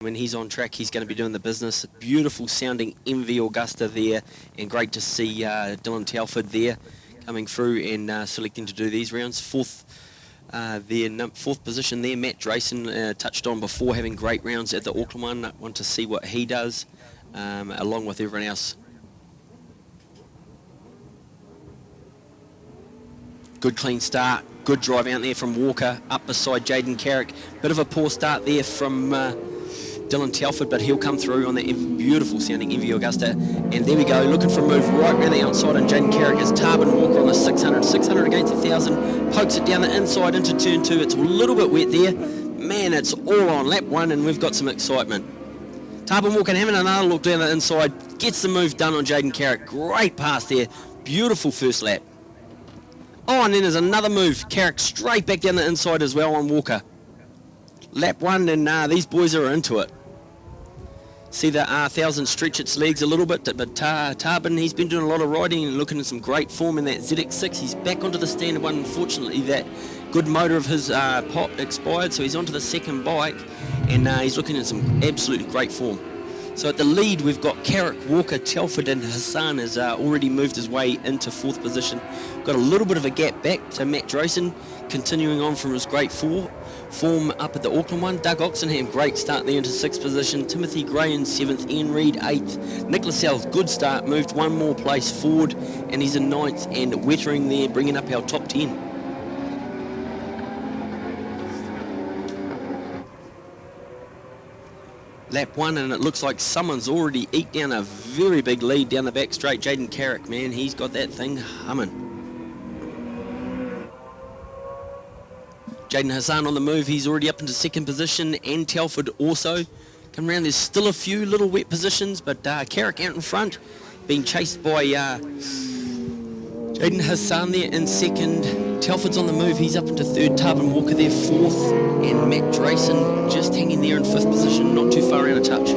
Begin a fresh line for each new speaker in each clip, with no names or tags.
when he's on track, he's going to be doing the business. Beautiful sounding MV Augusta there, and great to see Dylan Telford there coming through and selecting to do these rounds. Fourth position there, Matt Drayson, touched on before, having great rounds at the Auckland one. I want to see what he does, along with everyone else. Good clean start, good drive out there from Walker, up beside Jaden Carrick. Bit of a poor start there from Dylan Telford, but he'll come through on that beautiful sounding MV Augusta. And there we go, looking for a move right around the outside, and Jaden Carrick has Tarbin Walker on the 600. 600 against 1,000, pokes it down the inside into turn 2. It's a little bit wet there. Man, it's all on lap 1, and we've got some excitement. Tarbin Walker having another look down the inside, gets the move done on Jaden Carrick. Great pass there, beautiful first lap. Oh, and then there's another move. Carrick straight back down the inside as well on Walker. Lap 1, and these boys are into it. See the 1,000 stretch its legs a little bit, but Tarbin, he's been doing a lot of riding and looking in some great form in that ZX6. He's back onto the standard one. Unfortunately, that good motor of his pop expired, so he's onto the second bike, and he's looking in some absolutely great form. So at the lead, we've got Carrick, Walker, Telford, and Hassan has already moved his way into 4th position. Got a little bit of a gap back to Matt Drayson, continuing on from his great form up at the Auckland one. Doug Oxenham, great start there into 6th position. Timothy Gray in 7th, Ian Reid 8th. Nick Lascelles, good start, moved one more place forward, and he's in 9th, and Wettering there, bringing up our top 10. Lap 1, and it looks like someone's already eked down a very big lead down the back straight. Jaden Carrick, man, he's got that thing humming. Jaden Hassan on the move, he's already up into 2nd position, and Telford also. Come around, there's still a few little wet positions, but Carrick out in front, being chased by Jaden Hassan there in 2nd. Telford's on the move, he's up into 3rd. Tarbin Walker there 4th, and Matt Drayson just hanging there in 5th position, not too far out of touch.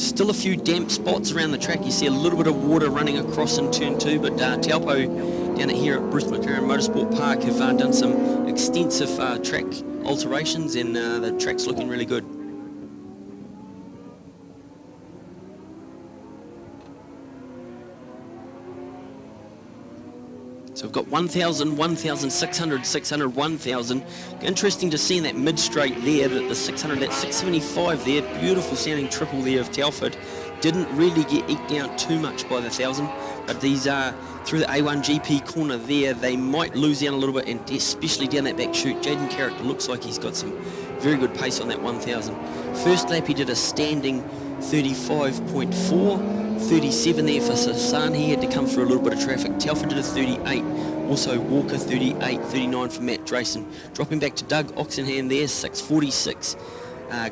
Still a few damp spots around the track. You see a little bit of water running across in turn 2, but TAUPO down here at Bruce McLaren Motorsport Park have done some extensive track alterations, and the track's looking really good. So we've got 1,000, 1,600, 600, 1,000. Interesting to see in that mid-straight there that the 600, that 675 there, beautiful sounding triple there of Telford, didn't really get eked out too much by the 1,000. But these are through the A1 GP corner there, they might lose down a little bit, and especially down that back chute. Jaden Carrick looks like he's got some very good pace on that 1,000. First lap he did a standing 35.4. 37 there for Hassan. He had to come through a little bit of traffic. Telford did a 38. Also Walker 38, 39 for Matt Drayson. Dropping back to Doug Oxenham there, 646.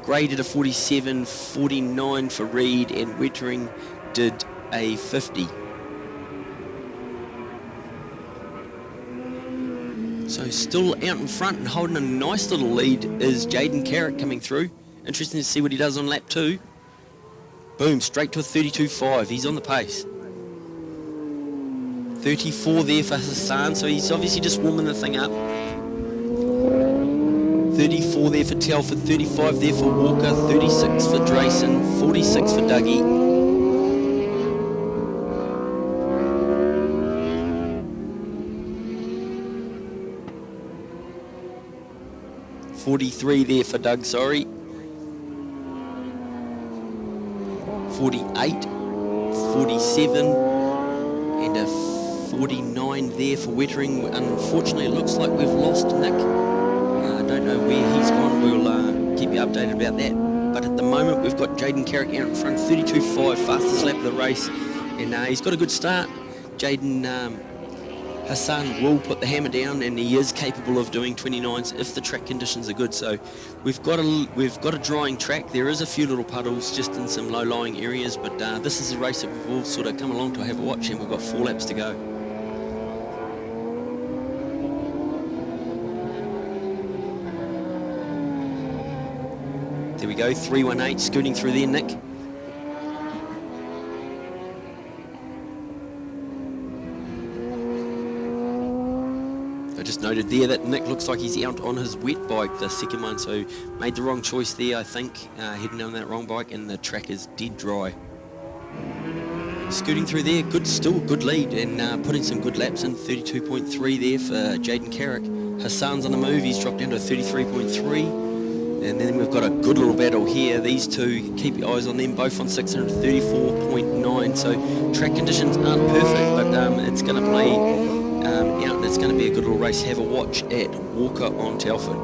Gray did a 47, 49 for Reid, and Wettering did a 50. So still out in front and holding a nice little lead is Jaden Carrick coming through. Interesting to see what he does on lap 2. Boom, straight to a 32.5. He's on the pace. 34 there for Hassan, so he's obviously just warming the thing up. 34 there for Telford, 35 there for Walker, 36 for Drayson, 46 for Dougie. 43 there for Doug, sorry. 48, 47, and a 49 there for Wettering. Unfortunately, it looks like we've lost Nick. I don't know where he's gone. We'll keep you updated about that. But at the moment, we've got Jaden Carrick out in front, 32.5, fastest lap of the race. And he's got a good start. Jaden Hassan will put the hammer down, and he is capable of doing 29s if the track conditions are good. So we've got a drying track. There is a few little puddles just in some low-lying areas, but this is a race that we've all sort of come along to have a watch, and we've got 4 laps to go. There we go, 318 scooting through there, Nick. noted there that Nick looks like he's out on his wet bike, the second one, so made the wrong choice there, I think, heading down that wrong bike, and the track is dead dry. Scooting through there, still a good lead, and putting some good laps in, 32.3 there for Jaden Carrick. Hassan's on the move, he's dropped down to 33.3. And then we've got a good little battle here. These two, keep your eyes on them, both on 634.9. So track conditions aren't perfect, but it's going to play out, and it's going to be a good little race. Have a watch at Walker on Telford.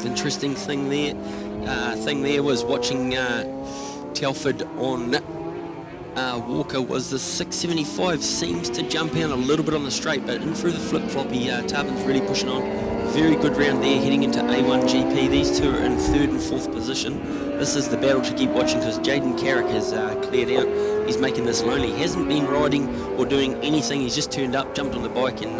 Interesting thing there was watching Telford on Walker was the 675 seems to jump out a little bit on the straight, but in through the flip-floppy, Tarbin's really pushing on. Very good round there, heading into A1 GP. These two are in third and fourth position. This is the battle to keep watching because Jaden Carrick has cleared out. He's making this lonely. He hasn't been riding or doing anything. He's just turned up, jumped on the bike, and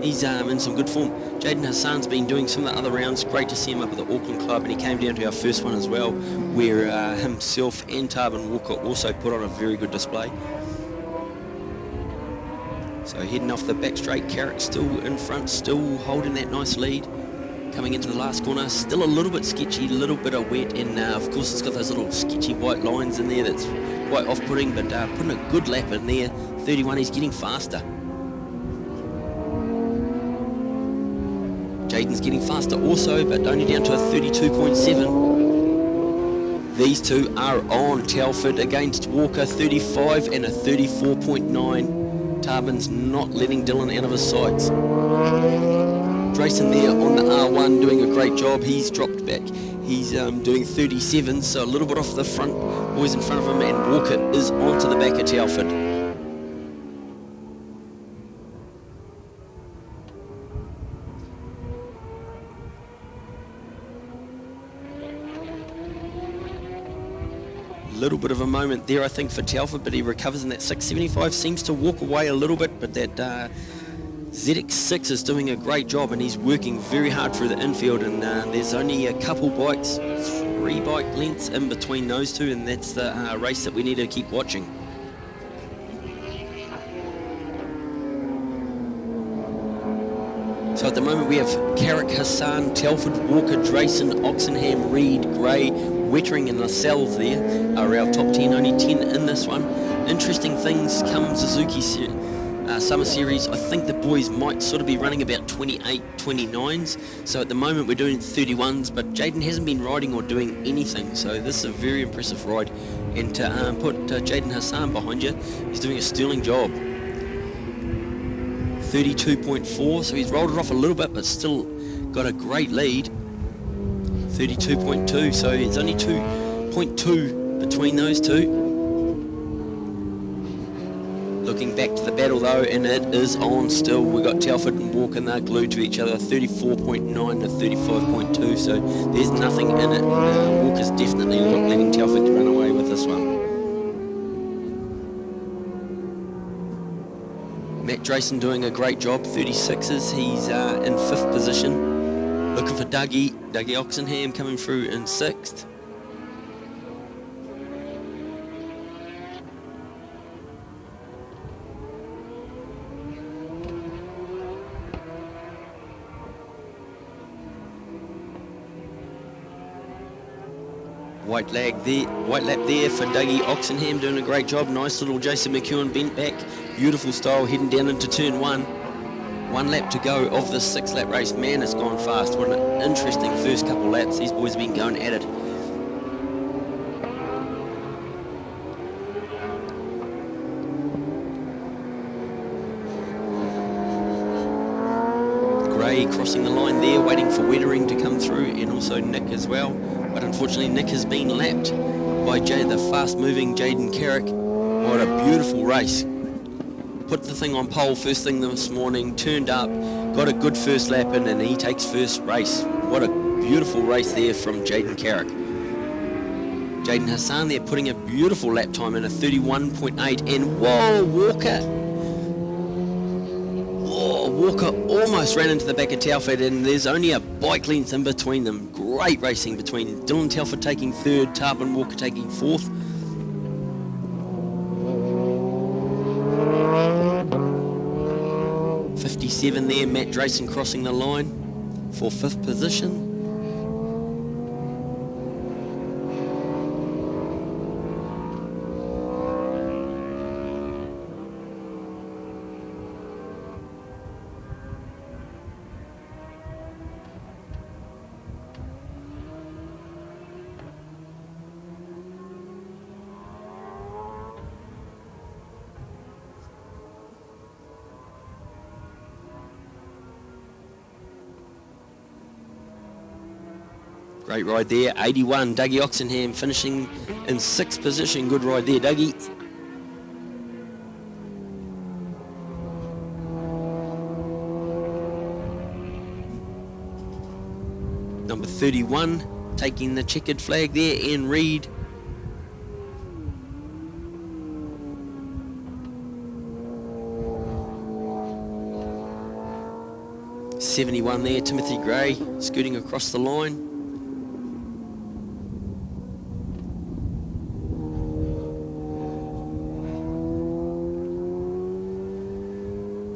he's in some good form. Jaden Hassan's been doing some of the other rounds. Great to see him up at the Auckland Club, and he came down to our first one as well, where himself and Tarbin Walker also put on a very good display. So heading off the back straight, Carrick still in front, still holding that nice lead. Coming into the last corner, still a little bit sketchy, a little bit of wet, and of course it's got those little sketchy white lines in there that's quite off-putting, but putting a good lap in there. 31, he's getting faster. Jaden's getting faster also, but only down to a 32.7. These two are on Telford against Walker, 35 and a 34.9. Tarbin's not letting Dylan out of his sights. Drayson there on the R1 doing a great job. He's dropped back. He's doing 37, so a little bit off the front, boys in front of him, and Walker is onto the back of Telford. Little bit of a moment there, I think, for Telford, but he recovers in that 675, seems to walk away a little bit, but that ZX6 is doing a great job, and he's working very hard through the infield, and there's only a couple bikes, 3 bike lengths in between those two, and that's the race that we need to keep watching. So at the moment we have Carrick, Hassan, Telford, Walker, Drayson, Oxenham, Reed, Gray, Wettering and Lascelles there are our top 10, only 10 in this one. Interesting things come Suzuki Summer Series. I think the boys might sort of be running about 28, 29s. So at the moment we're doing 31s, but Jaden hasn't been riding or doing anything. So this is a very impressive ride. And to put Jaden Hassan behind you, he's doing a sterling job. 32.4, so he's rolled it off a little bit, but still got a great lead. 32.2, so it's only 2.2 between those two. Looking back to the battle though, and it is on still. We've got Telford and Walker, and they're glued to each other, 34.9 to 35.2, so there's nothing in it. Walker's definitely letting Telford run away with this one. Matt Drayson doing a great job, 36s, he's in 5th position. Looking for Dougie Oxenham coming through in 6th. White lap there for Dougie Oxenham doing a great job. Nice little Jason McEwen bent back. Beautiful style heading down into turn 1. 1 lap to go of this 6-lap race. Man, it's gone fast. What an interesting first couple laps. These boys have been going at it. Gray crossing the line there, waiting for Wettering to come through, and also Nick as well. But unfortunately, Nick has been lapped by the fast-moving Jaden Carrick. What a beautiful race. Put the thing on pole first thing this morning, turned up, got a good first lap in, and he takes first race. What a beautiful race there from Jaden Carrick. Jaden Hassan there putting a beautiful lap time in a 31.8, and whoa, Walker. Walker almost ran into the back of Telford, and there's only a bike length in between them. Great racing between Dylan Telford taking third, TAUPO and Walker taking fourth. '57 there, Matt Drayson crossing the line for fifth position. Great ride there, 81, Dougie Oxenham finishing in 6th position. Good ride there, Dougie. Number 31, taking the checkered flag there, Ian Reid. '71 there, Timothy Gray scooting across the line.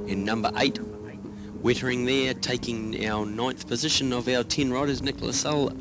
And number 8, Wettering there, taking our 9th position of our 10 riders, Nicholas Hull,